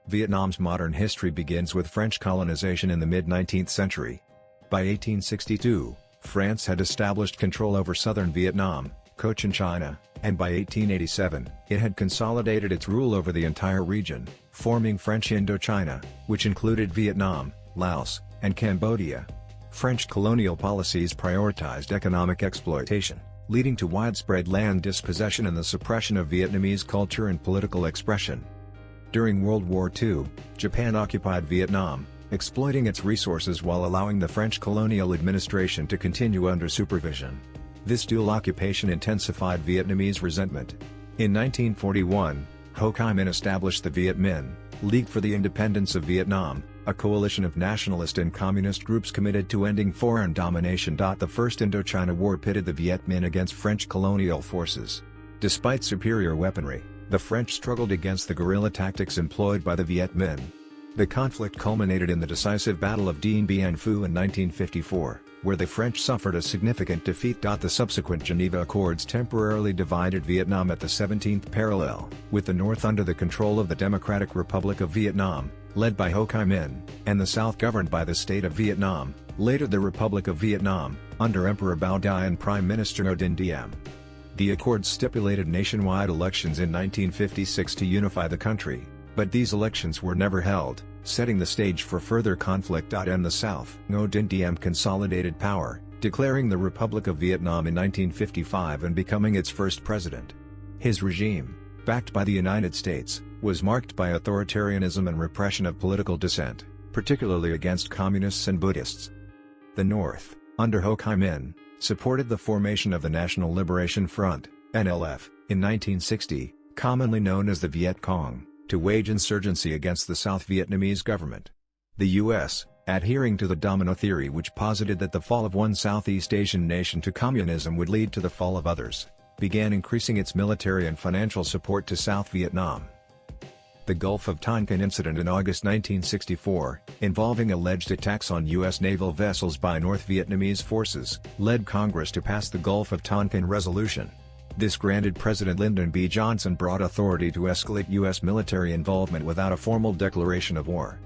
Vietnam's modern history begins with French colonization in the mid-19th century. By 1862, France had established control over southern Vietnam, Cochin China, and by 1887, it had consolidated its rule over the entire region, forming French Indochina, which included Vietnam, Laos, and Cambodia. French colonial policies prioritized economic exploitation, leading to widespread land dispossession and the suppression of Vietnamese culture and political expression. During World War II, Japan occupied Vietnam, exploiting its resources while allowing the French colonial administration to continue under supervision. This dual occupation intensified Vietnamese resentment. In 1941, Ho Chi Minh established the Viet Minh, League for the Independence of Vietnam, a coalition of nationalist and communist groups committed to ending foreign domination. The First Indochina War pitted the Viet Minh against French colonial forces. Despite superior weaponry, the French struggled against the guerrilla tactics employed by the Viet Minh. The conflict culminated in the decisive Battle of Dien Bien Phu in 1954, where the French suffered a significant defeat. The subsequent Geneva Accords temporarily divided Vietnam at the 17th parallel, with the north under the control of the Democratic Republic of Vietnam, led by Ho Chi Minh, and the south governed by the State of Vietnam, later the Republic of Vietnam, under Emperor Bao Dai and Prime Minister Ngo Dinh Diem. The accords stipulated nationwide elections in 1956 to unify the country, but these elections were never held, setting the stage for further conflict. In the south, Ngo Dinh Diem consolidated power, declaring the Republic of Vietnam in 1955 and becoming its first president. His regime, backed by the United States, was marked by authoritarianism and repression of political dissent, particularly against communists and Buddhists. The North, under Ho Chi Minh, supported the formation of the National Liberation Front, NLF, in 1960, commonly known as the Viet Cong, to wage insurgency against the South Vietnamese government. The U.S., adhering to the domino theory which posited that the fall of one Southeast Asian nation to communism would lead to the fall of others, began increasing its military and financial support to South Vietnam. The Gulf of Tonkin incident in August 1964, involving alleged attacks on U.S. naval vessels by North Vietnamese forces, led Congress to pass the Gulf of Tonkin Resolution. This granted President Lyndon B. Johnson broad authority to escalate U.S. military involvement without a formal declaration of war.